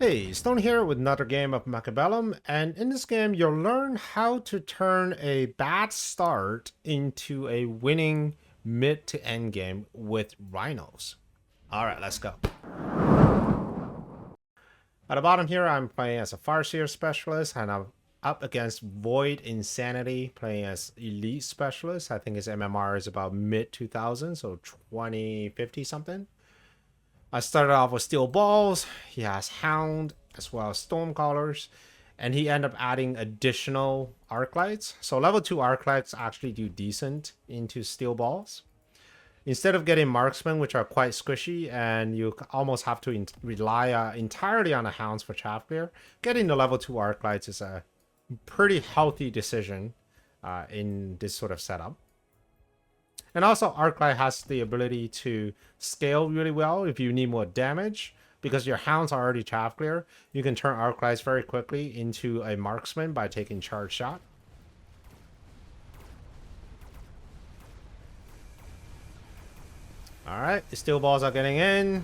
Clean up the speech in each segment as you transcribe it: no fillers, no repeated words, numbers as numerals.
Hey, Stoney here with another game of Mechabellum, and in this game you'll learn how to turn a bad start into a winning mid to end game with Rhinos. Alright, let's go. At the bottom here I'm playing as a Farseer Specialist and I'm up against Void Insanity playing as Elite Specialist. I think his MMR is about mid 2000, so 2050 something. I started off with Steel Balls, he has Hound, as well as Stormcallers, and he ended up adding additional Arc Lights. So level 2 Arc Lights actually do decent into Steel Balls. Instead of getting Marksmen, which are quite squishy, and you almost have to rely entirely on the Hounds for chaff clear, getting the level 2 Arc Lights is a pretty healthy decision in this sort of setup. And also, Arclight has the ability to scale really well if you need more damage. Because your Hounds are already chaff clear, you can turn Arclights very quickly into a Marksman by taking Charge Shot. Alright, the Steel Balls are getting in.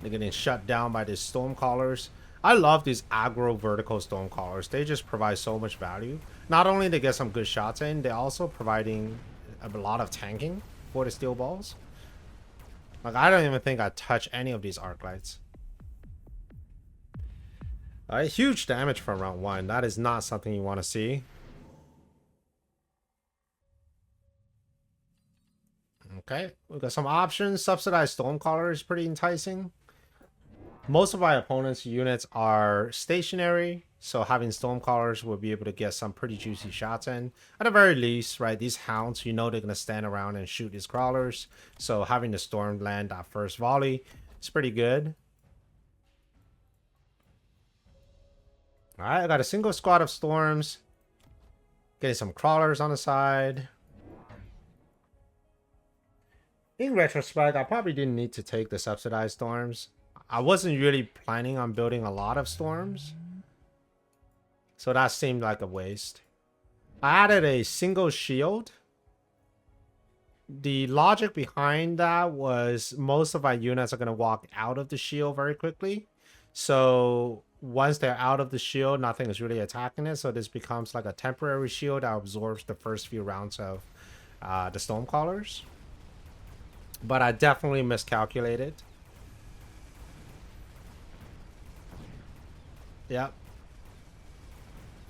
They're getting shut down by these Stormcallers. I love these aggro vertical Stormcallers. They just provide so much value. Not only they get some good shots in, they're also providing a lot of tanking for the Steel Balls. Like, I don't even think I touch any of these Arc Lights. Alright, huge damage from round 1. That is not something you want to see. Okay, we've got some options. Subsidized Stormcaller is pretty enticing. Most of my opponent's units are stationary, so having Stormcallers will be able to get some pretty juicy shots in. At the very least, right, these Hounds, you know they're going to stand around and shoot these Crawlers, so having the Storm land that first volley is pretty good. Alright, I got a single squad of Storms. Getting some Crawlers on the side. In retrospect, I probably didn't need to take the subsidized Storms. I wasn't really planning on building a lot of Storms, so that seemed like a waste. I added a single shield. The logic behind that was most of my units are going to walk out of the shield very quickly. So once they're out of the shield, nothing is really attacking it. So this becomes like a temporary shield that absorbs the first few rounds of the Stormcallers. But I definitely miscalculated. Yep.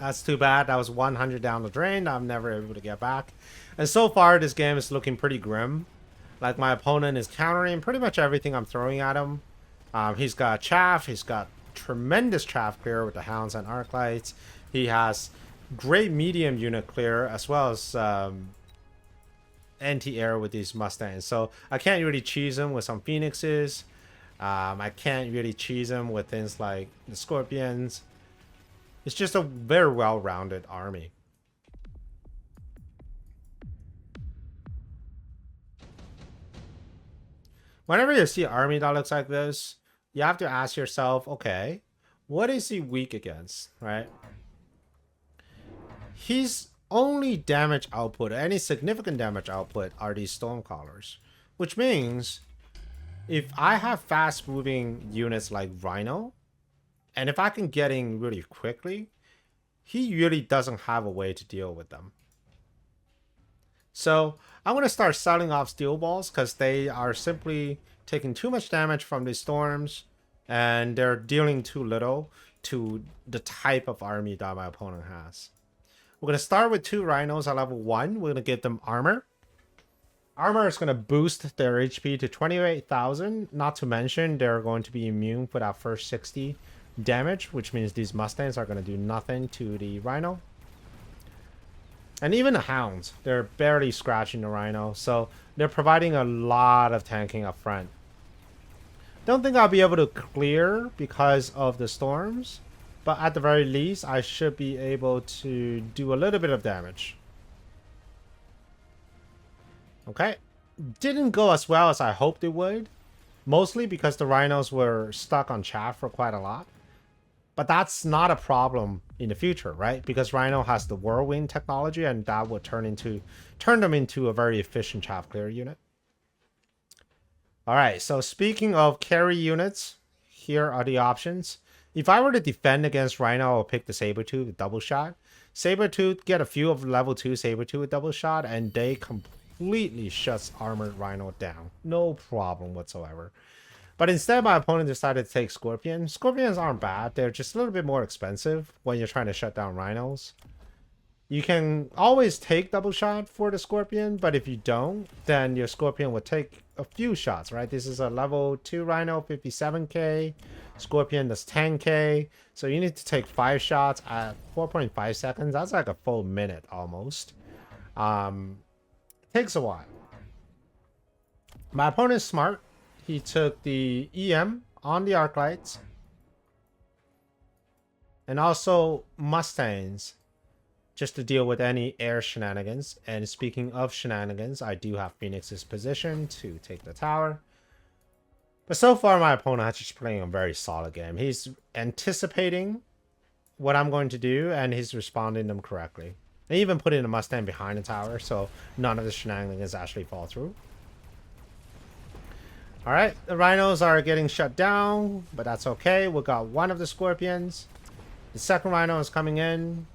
That's too bad. That was 100 down the drain. I'm never able to get back. And so far, this game is looking pretty grim. Like, my opponent is countering pretty much everything I'm throwing at him. He's got chaff. He's got tremendous chaff clear with the Hounds and Arc Lights. He has great medium unit clear, as well as anti-air with these Mustangs. So I can't really cheese him with some Phoenixes. I can't really cheese him with things like the Scorpions. It's just a very well-rounded army. Whenever you see an army that looks like this, you have to ask yourself, okay, what is he weak against, right? His only damage output, any significant damage output, are these Stormcallers. Which means if I have fast moving units like Rhino, and if I can get in really quickly, he really doesn't have a way to deal with them. So I'm going to start selling off Steel Balls because they are simply taking too much damage from these Storms, and they're dealing too little to the type of army that my opponent has. We're going to start with 2 Rhinos at level 1. We're going to give them armor. Armor is going to boost their HP to 28,000. Not to mention, they're going to be immune for that first 60 damage, which means these Mustangs are going to do nothing to the Rhino. And even the Hounds, they're barely scratching the Rhino, so they're providing a lot of tanking up front. Don't think I'll be able to clear because of the Storms, but at the very least, I should be able to do a little bit of damage. Okay, didn't go as well as I hoped it would, mostly because the Rhinos were stuck on chaff for quite a lot. But that's not a problem in the future, right? Because Rhino has the Whirlwind technology, and that would turn them into a very efficient chaff clear unit. All right, so speaking of carry units, here are the options. If I were to defend against Rhino, I'll pick the Sabertooth with double shot. Sabertooth, get a few of level 2 Sabertooth with double shot, and they completely shuts armored Rhino down. No problem whatsoever. But instead, my opponent decided to take Scorpion. Scorpions aren't bad. They're just a little bit more expensive when you're trying to shut down Rhinos. You can always take double shot for the Scorpion, but if you don't, then your Scorpion will take a few shots, right? This is a level 2 Rhino, 57k. Scorpion does 10k. So you need to take 5 shots at 4.5 seconds. That's like a full minute almost. Takes a while. My opponent's smart. He took the EM on the Arclights. And also Mustangs, just to deal with any air shenanigans. And speaking of shenanigans, I do have Phoenix's position to take the tower. But so far, my opponent is just playing a very solid game. He's anticipating what I'm going to do, and he's responding them correctly. I even put in a Mustang behind the tower, so none of the shenanigans actually fall through. Alright, the Rhinos are getting shut down, but that's okay. We got one of the Scorpions. The second Rhino is coming in.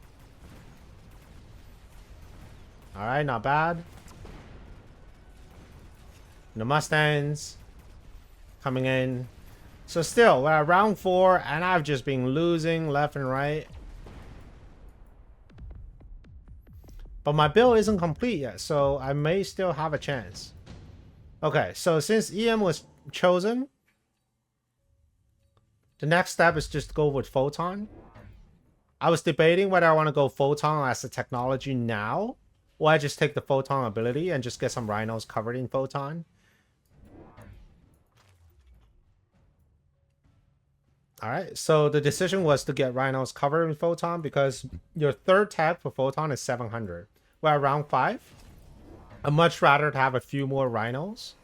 Alright, not bad. The Mustangs coming in. So still, we're at round 4, and I've just been losing left and right. But my build isn't complete yet, so I may still have a chance. Okay, so since EM was chosen, the next step is just to go with Photon. I was debating whether I want to go Photon as the technology now, or I just take the Photon ability and just get some Rhinos covered in Photon. Alright, so the decision was to get Rhinos covered in Photon because your third tag for Photon is 700. We're at round 5. I'd much rather have a few more Rhinos.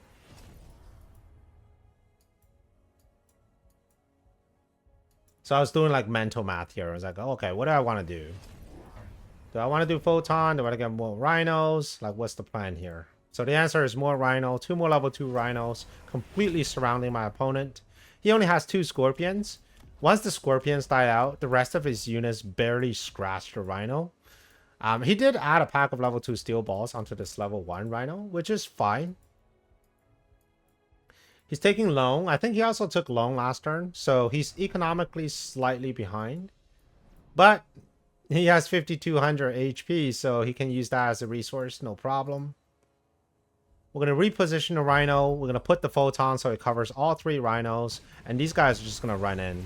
So I was doing like mental math here. I was like, okay, what do I want to do? Do I want to do Photon? Do I want to get more Rhinos? Like, what's the plan here? So the answer is more Rhino, 2 more level 2 Rhinos, completely surrounding my opponent. He only has 2 Scorpions. Once the Scorpions die out, the rest of his units barely scratch the Rhino. He did add a pack of level 2 steel balls onto this level 1 Rhino, which is fine. He's taking Long. I think he also took Long last turn, so he's economically slightly behind. But he has 5200 HP, so he can use that as a resource, no problem. We're going to reposition the Rhino. We're going to put the Photon so it covers all 3 Rhinos. And these guys are just going to run in.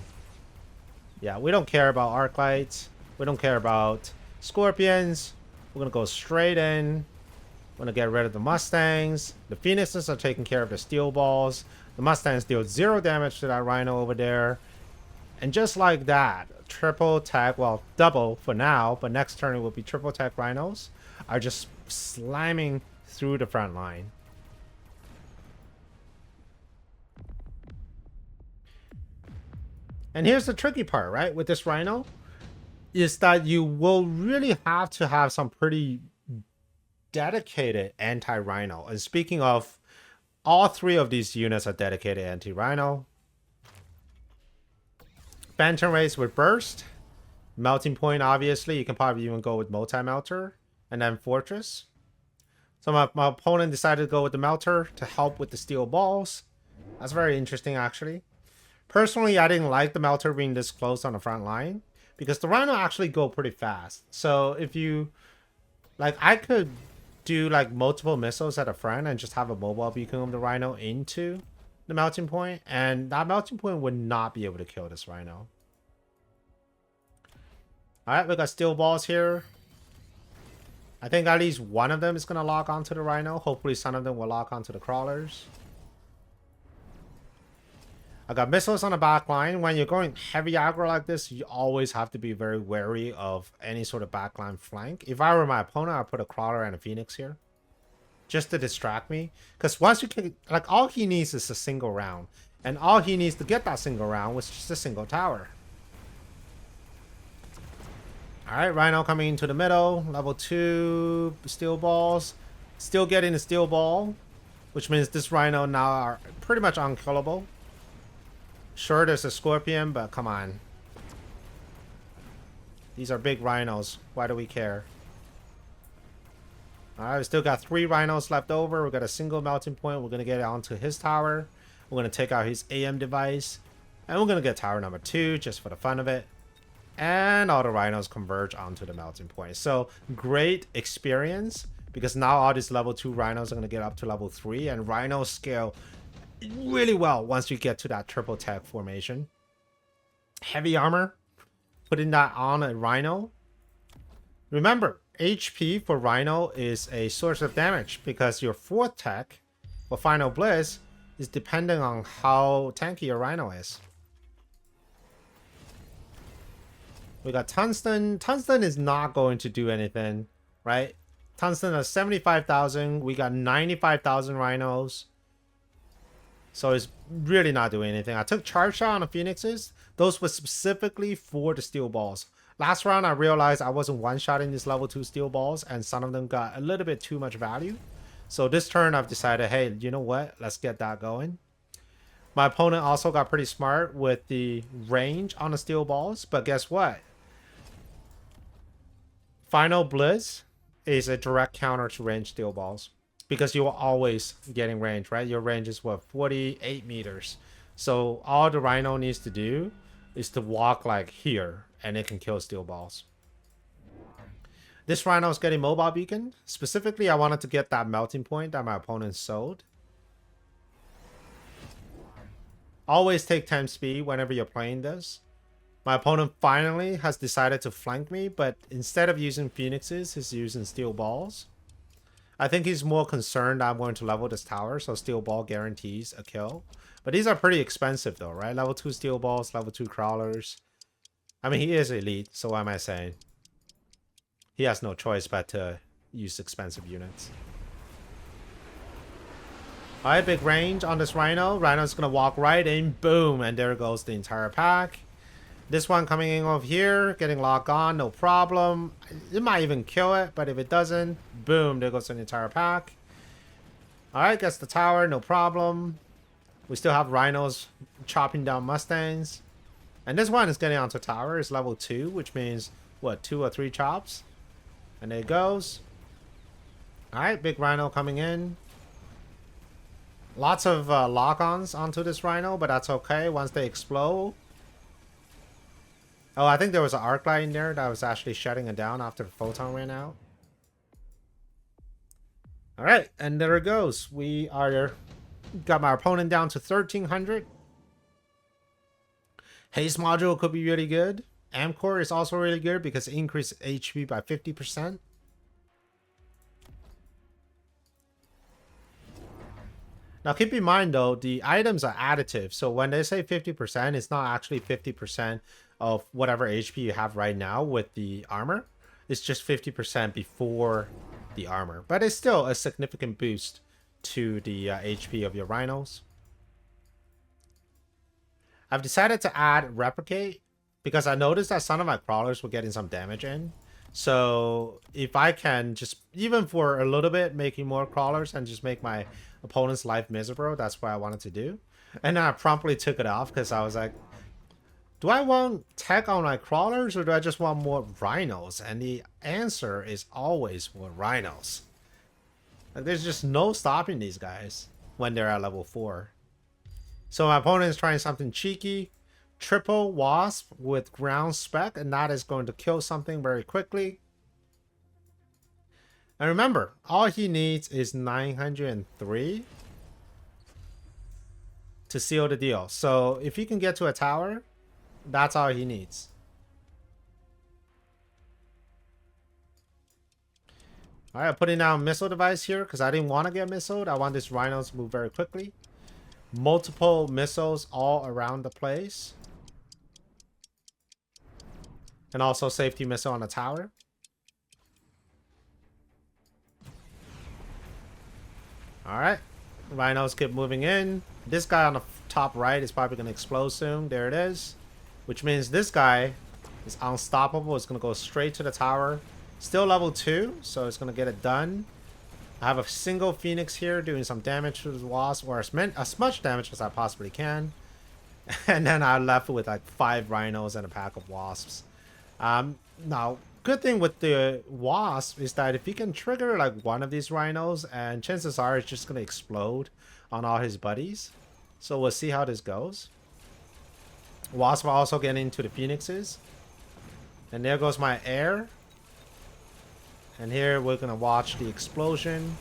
Yeah, we don't care about Arclights. We don't care about Scorpions. We're going to go straight in. We're going to get rid of the Mustangs. The Phoenixes are taking care of the steel balls. The Mustangs deal 0 damage to that Rhino over there. And just like that, triple tech, well, double for now, but next turn it will be triple tech Rhinos, are just slamming through the front line. And here's the tricky part, right, with this Rhino, is that you will really have to have some pretty dedicated anti-Rhino. And speaking of, all 3 of these units are dedicated anti-Rhino. Phantom Rays with Burst. Melting Point, obviously. You can probably even go with Multi-Melter. And then Fortress. So my opponent decided to go with the Melter to help with the steel balls. That's very interesting, actually. Personally, I didn't like the Melter being this close on the front line, because the Rhino actually go pretty fast. So if you, like, I could do like multiple missiles at a front and just have a mobile beacon of the Rhino into the melting point, and that melting point would not be able to kill this Rhino. Alright, we got steel balls here. I think at least one of them is going to lock onto the Rhino. Hopefully some of them will lock onto the crawlers. I got missiles on the back line. When you're going heavy aggro like this, you always have to be very wary of any sort of backline flank. If I were my opponent, I'd put a crawler and a Phoenix here, just to distract me. Because once you can, like, all he needs is a single round. And all he needs to get that single round was just a single tower. Alright, Rhino coming into the middle. Level 2 steel balls. Still getting the steel ball, which means this Rhino now are pretty much unkillable. Sure, there's a Scorpion, but come on. These are big rhinos. Why do we care? Alright, we still got 3 rhinos left over. We got a single melting point. We're going to get it onto his tower. We're going to take out his AM device. And we're going to get tower number 2 just for the fun of it. And all the rhinos converge onto the melting point. So, great experience. Because now all these level 2 rhinos are going to get up to level 3. And rhinos scale really well once you get to that triple tech formation. Heavy armor. Putting that on a rhino. Remember, HP for Rhino is a source of damage because your 4th tech for Final Blitz is depending on how tanky your Rhino is. We got Tungsten. Tungsten is not going to do anything, right? Tungsten has 75,000. We got 95,000 Rhinos. So it's really not doing anything. I took Charge Shot on the Phoenixes. Those were specifically for the Steel Balls. Last round, I realized I wasn't one-shotting these level 2 Steel Balls, and some of them got a little bit too much value. So this turn, I've decided, hey, you know what? Let's get that going. My opponent also got pretty smart with the range on the Steel Balls, but guess what? Final Blitz is a direct counter to range Steel Balls because you are always getting range, right? Your range is, what, 48 meters. So all the Rhino needs to do is to walk like here, and it can kill Steel Balls. This Rhino is getting Mobile Beacon. Specifically, I wanted to get that melting point that my opponent sold. Always take 10 speed whenever you're playing this. My opponent finally has decided to flank me, but instead of using Phoenixes, he's using Steel Balls. I think he's more concerned I'm going to level this tower, so Steel Ball guarantees a kill. But these are pretty expensive though, right? Level 2 Steel Balls, level 2 Crawlers. I mean, he is elite, so what am I saying? He has no choice but to use expensive units. Alright, big range on this Rhino. Rhino's gonna walk right in, boom, and there goes the entire pack. This one coming in over here, getting locked on, no problem. It might even kill it, but if it doesn't, boom, there goes the entire pack. Alright, gets the tower, no problem. We still have Rhinos chopping down Mustangs. And this one is getting onto tower. It's level 2, which means, what, 2 or 3 chops? And there it goes. Alright, big Rhino coming in. Lots of lock-ons onto this Rhino, but that's okay once they explode. Oh, I think there was an arc light in there that was actually shutting it down after the photon ran out. Alright, and there it goes. We are got my opponent down to 1300. Haze module could be really good. Amcore is also really good because it increases HP by 50%. Now keep in mind though, the items are additive. So when they say 50%, it's not actually 50% of whatever HP you have right now with the armor. It's just 50% before the armor. But it's still a significant boost to the HP of your Rhinos. I've decided to add Replicate because I noticed that some of my Crawlers were getting some damage in. So if I can just, even for a little bit, making more Crawlers and just make my opponent's life miserable, that's what I wanted to do. And then I promptly took it off because I was like, do I want tech on my Crawlers or do I just want more Rhinos? And the answer is always more Rhinos. Like, there's just no stopping these guys when they're at level 4. So my opponent is trying something cheeky. Triple Wasp with ground spec, and that is going to kill something very quickly. And remember, all he needs is 903 to seal the deal. So if he can get to a tower, that's all he needs. Alright, I'm putting down missile device here because I didn't want to get missiled. I want this Rhino to move very quickly. Multiple missiles all around the place. And also safety missile on the tower. Alright. Rhinos keep moving in. This guy on the top right is probably going to explode soon. There it is. Which means this guy is unstoppable. It's going to go straight to the tower. Still level 2, so it's going to get it done. I have a single Phoenix here doing some damage to the Wasp, or as much damage as I possibly can. And then I'm left with like 5 Rhinos and a pack of Wasps. Now, good thing with the Wasp is that if he can trigger like one of these Rhinos, and chances are it's just gonna explode on all his buddies. So we'll see how this goes. Wasp will also get into the Phoenixes. And there goes my air. And here we're gonna watch the explosion.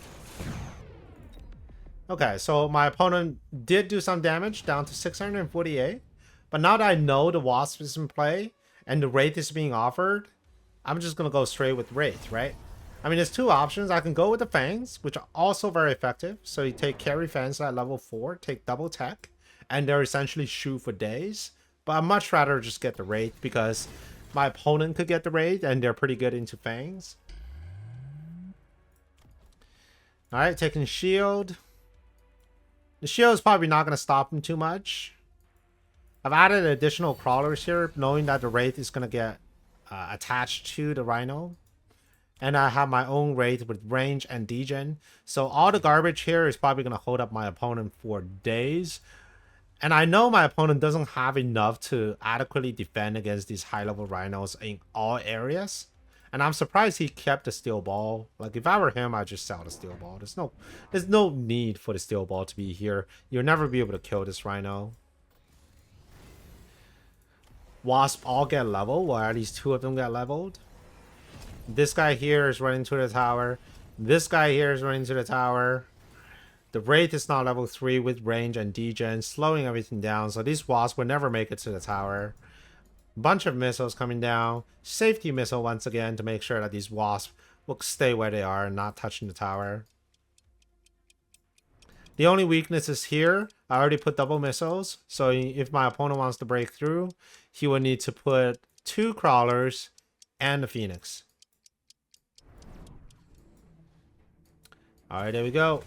Okay, so my opponent did do some damage, down to 648. But now that I know the Wasp is in play and the Wraith is being offered, I'm just gonna go straight with Wraith, right? I mean, there's two options. I can go with the Fangs, which are also very effective. So you take Carry Fangs at level 4, take double tech, and they're essentially shoot for days. But I'd much rather just get the Wraith because my opponent could get the Wraith and they're pretty good into Fangs. Alright, taking Shield. The Shield is probably not going to stop him too much. I've added additional crawlers here, knowing that the Wraith is going to get attached to the Rhino. And I have my own Wraith with range and degen. So all the garbage here is probably going to hold up my opponent for days. And I know my opponent doesn't have enough to adequately defend against these high-level Rhinos in all areas. And I'm surprised he kept the steel ball. Like, if I were him, I'd just sell the steel ball. There's no need for the steel ball to be here. You'll never be able to kill this Rhino. Wasp all get leveled, or at least 2 of them get leveled. This guy here is running to the tower. This guy here is running to the tower. The Wraith is now level 3 with range and degen, slowing everything down. So these Wasps will never make it to the tower. Bunch of missiles coming down. Safety missile once again to make sure that these Wasps will stay where they are and not touching the tower. The only weakness is here. I already put double missiles. So if my opponent wants to break through, he will need to put 2 crawlers and a Phoenix. Alright, there we go.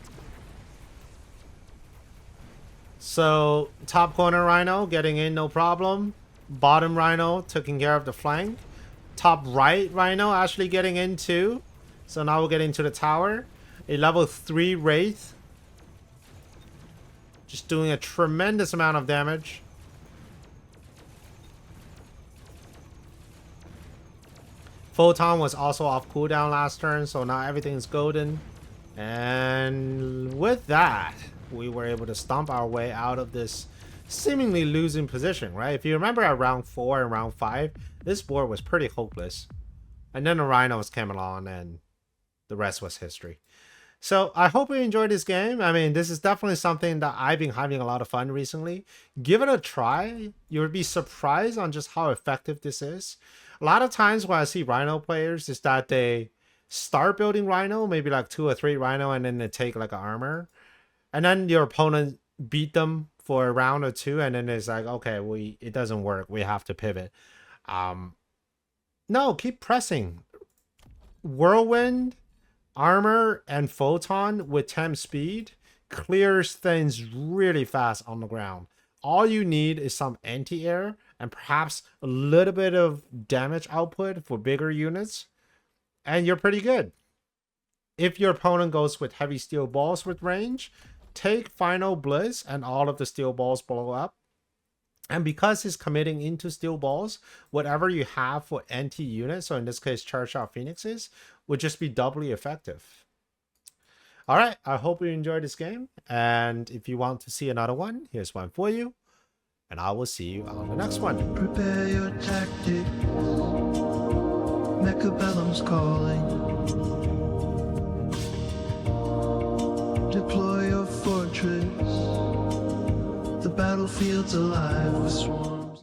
So, top corner Rhino getting in, no problem. Bottom Rhino taking care of the flank. Top right Rhino actually getting in too. So now we're getting to the tower. A level 3 Wraith. Just doing a tremendous amount of damage. Photon was also off cooldown last turn, so now everything's golden. And with that, we were able to stomp our way out of this seemingly losing position, right? If you remember at round 4 and round 5, this board was pretty hopeless. And then the Rhinos came along and the rest was history. So I hope you enjoyed this game. I mean, this is definitely something that I've been having a lot of fun recently. Give it a try. You'll be surprised on just how effective this is. A lot of times when I see Rhino players is that they start building Rhino, maybe like 2 or 3 Rhino, and then they take like an armor. And then your opponent beat them for a round or 2, and then it's like, okay, it doesn't work. We have to pivot. No, keep pressing. Whirlwind, armor, and photon with 10 speed clears things really fast on the ground. All you need is some anti-air and perhaps a little bit of damage output for bigger units, and you're pretty good. If your opponent goes with heavy steel balls with range, take Final Blitz and all of the steel balls blow up. And because he's committing into steel balls, whatever you have for anti-units, so in this case charge out Phoenixes, would just be doubly effective. Alright, I hope you enjoyed this game. And if you want to see another one, here's one for you. And I will see you on the next one. Prepare your tactics. Mechabellum's calling. Deploy your fortress. The battlefield's alive with swarms.